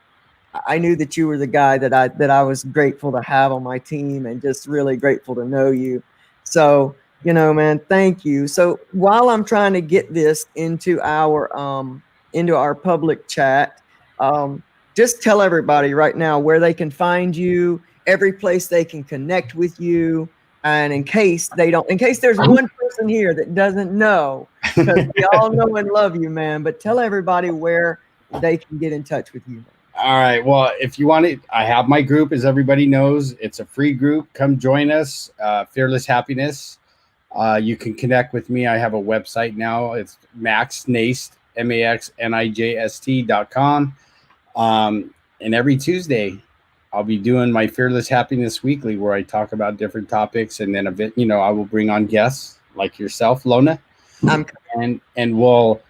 I knew that you were the guy that I was grateful to have on my team, and just really grateful to know you. So, man, thank you. So while I'm trying to get this into our public chat, just tell everybody right now where they can find you, every place they can connect with you. And in case there's one person here that doesn't know, because we all know and love you, man, but tell everybody where they can get in touch with you. All right. Well, if you want it, I have my group, as everybody knows. It's a free group. Come join us. Fearless Happiness. You can connect with me. I have a website now. It's maxnijst, maxnijst.com. And every Tuesday, I'll be doing my Fearless Happiness Weekly, where I talk about different topics, and then a bit, I will bring on guests like yourself, Lona, and we'll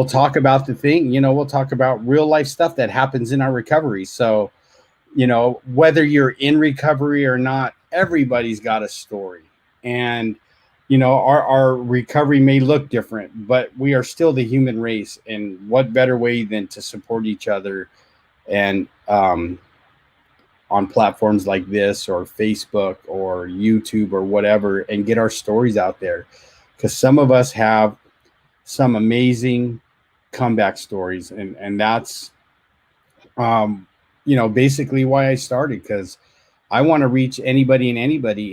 talk about the thing. We'll talk about real life stuff that happens in our recovery. So, whether you're in recovery or not, everybody's got a story, and our recovery may look different, but we are still the human race. And what better way than to support each other, and on platforms like this or Facebook or YouTube or whatever, and get our stories out there, because some of us have some amazing comeback stories, and that's basically why I started, because I want to reach anybody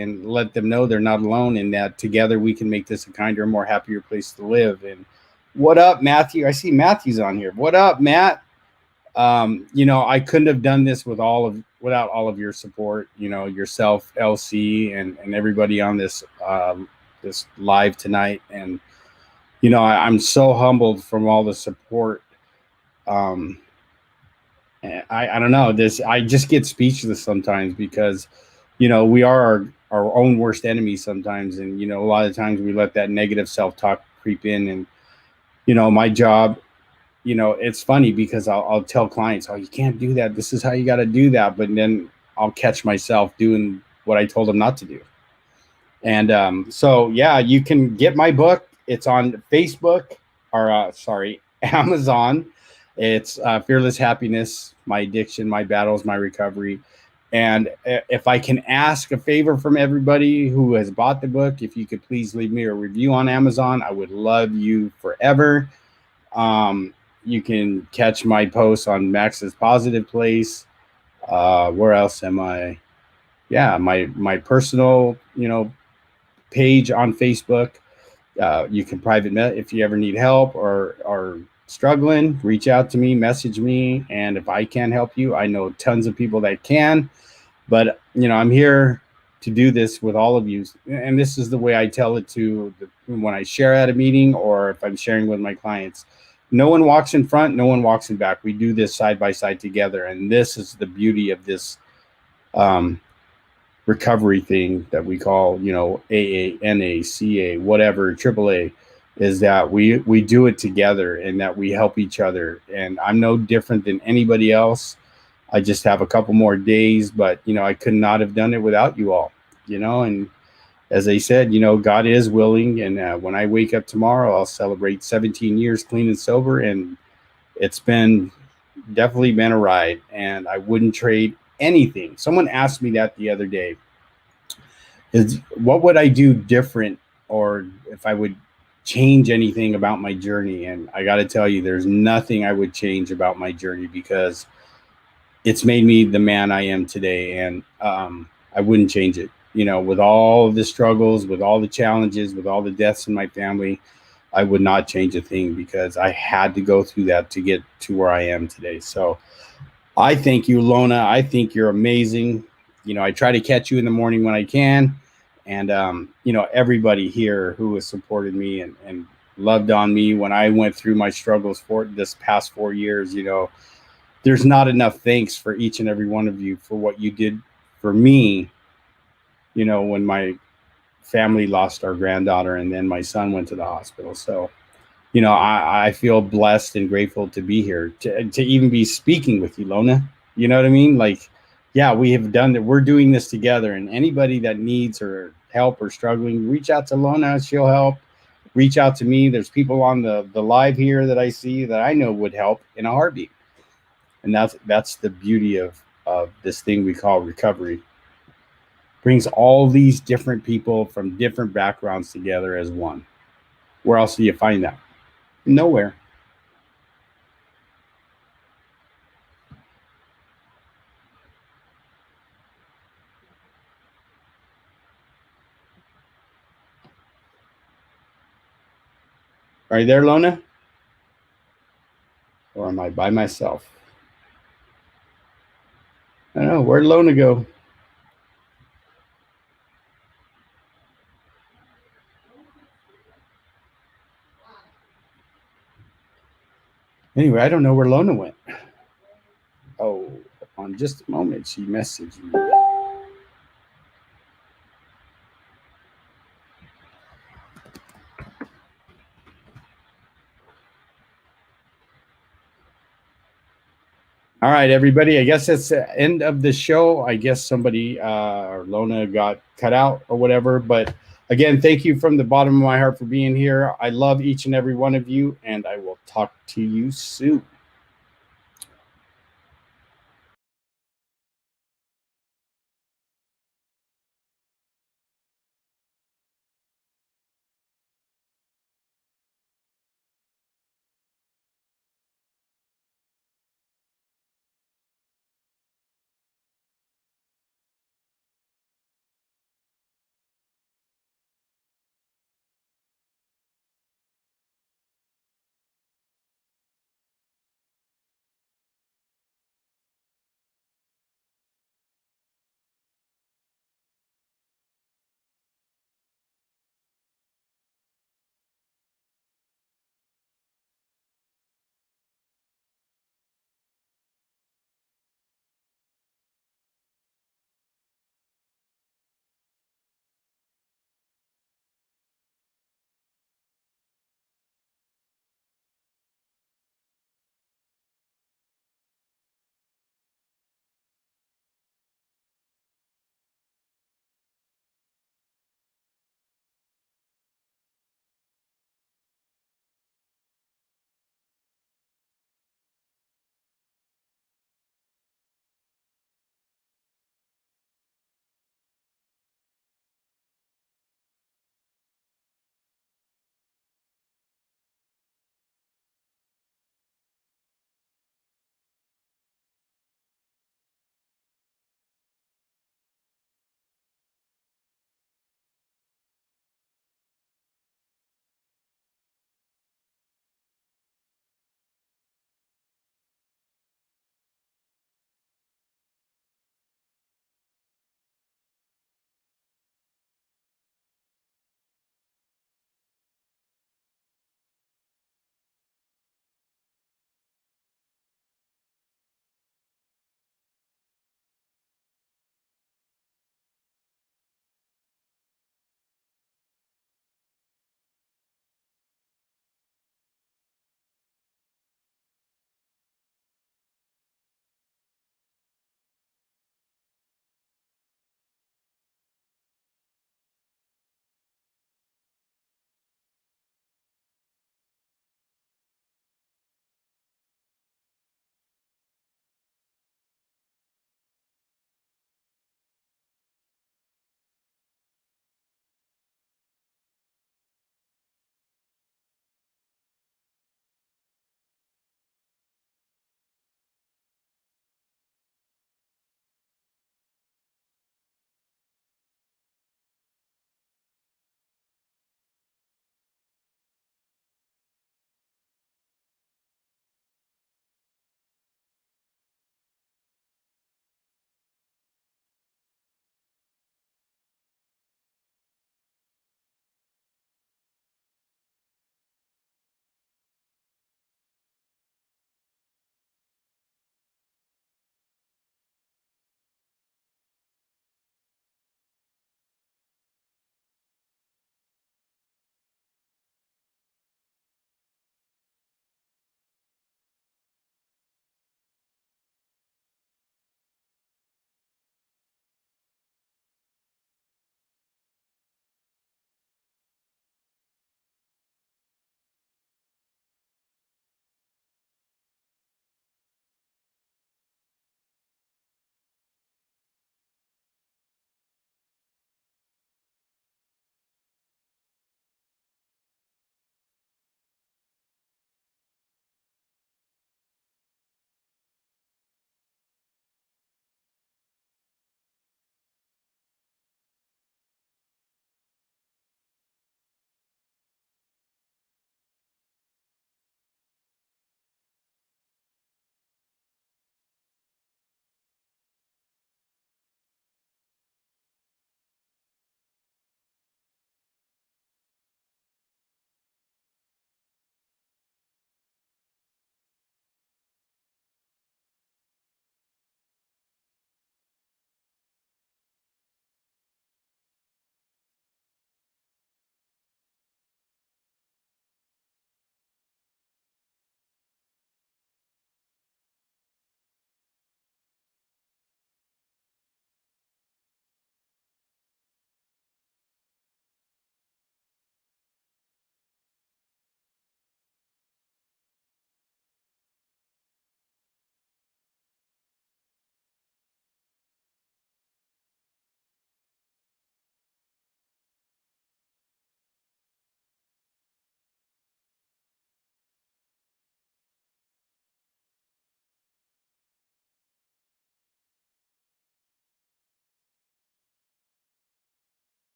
and let them know they're not alone, and that together we can make this a kinder, more happier place to live. And what up, Matthew? I see Matthew's on here. What up, Matt? I couldn't have done this without all of your support, yourself, LC, and everybody on this live tonight. And I'm so humbled from all the support. I don't know, I just get speechless sometimes, because we are our own worst enemies sometimes. And a lot of times we let that negative self-talk creep in. And my job, it's funny, because I'll tell clients, oh, you can't do that, this is how you got to do that, but then I'll catch myself doing what I told them not to do. And so yeah, you can get my book. It's on Facebook, or Amazon. It's Fearless Happiness: My Addiction, My Battles, My Recovery. And if I can ask a favor from everybody who has bought the book, if you could please leave me a review on Amazon, I would love you forever. You can catch my posts on Max's Positive Place. Where else am I? Yeah, my personal, page on Facebook. You can private if you ever need help or are struggling, reach out to me, message me. And if I can't help you, I know tons of people that can. But, I'm here to do this with all of you. And this is the way I tell it when I share at a meeting, or if I'm sharing with my clients. No one walks in front, no one walks in back. We do this side by side together. And this is the beauty of this recovery thing that we call, AA, NA, CA, whatever, AAA, is that we do it together, and that we help each other. And I'm no different than anybody else. I just have a couple more days, but I could not have done it without you all, and as I said, God is willing. And when I wake up tomorrow, I'll celebrate 17 years clean and sober. And it's definitely been a ride, and I wouldn't trade anything. Someone asked me that the other day, is what would I do different, or if I would change anything about my journey. And I got to tell you, there's nothing I would change about my journey, because it's made me the man I am today. And I wouldn't change it. With all the struggles, with all the challenges, with all the deaths in my family, I would not change a thing, because I had to go through that to get to where I am today. So I thank you, Lona. I think you're amazing. I try to catch you in the morning when I can. And, everybody here who has supported me and loved on me when I went through my struggles for this past 4 years, there's not enough thanks for each and every one of you for what you did for me, when my family lost our granddaughter and then my son went to the hospital. So, I feel blessed and grateful to be here, to even be speaking with you, Lona. You know what I mean? Like, yeah, we have done that. We're doing this together, and anybody that needs or help or struggling, reach out to Lona. She'll help. Reach out to me. There's people on the live here that I see that I know would help in a heartbeat. And that's the beauty of this thing we call recovery. Brings all these different people from different backgrounds together as one. Where else do you find that? Nowhere. Are you there, Lona? Or am I by myself? I don't know. Where'd Lona go? Anyway, I don't know where Lona went. Oh, on just a moment, she messaged me. All right, everybody. I guess that's the end of the show. I guess somebody or Lona got cut out or whatever. But again, thank you from the bottom of my heart for being here. I love each and every one of you, and I will talk to you soon.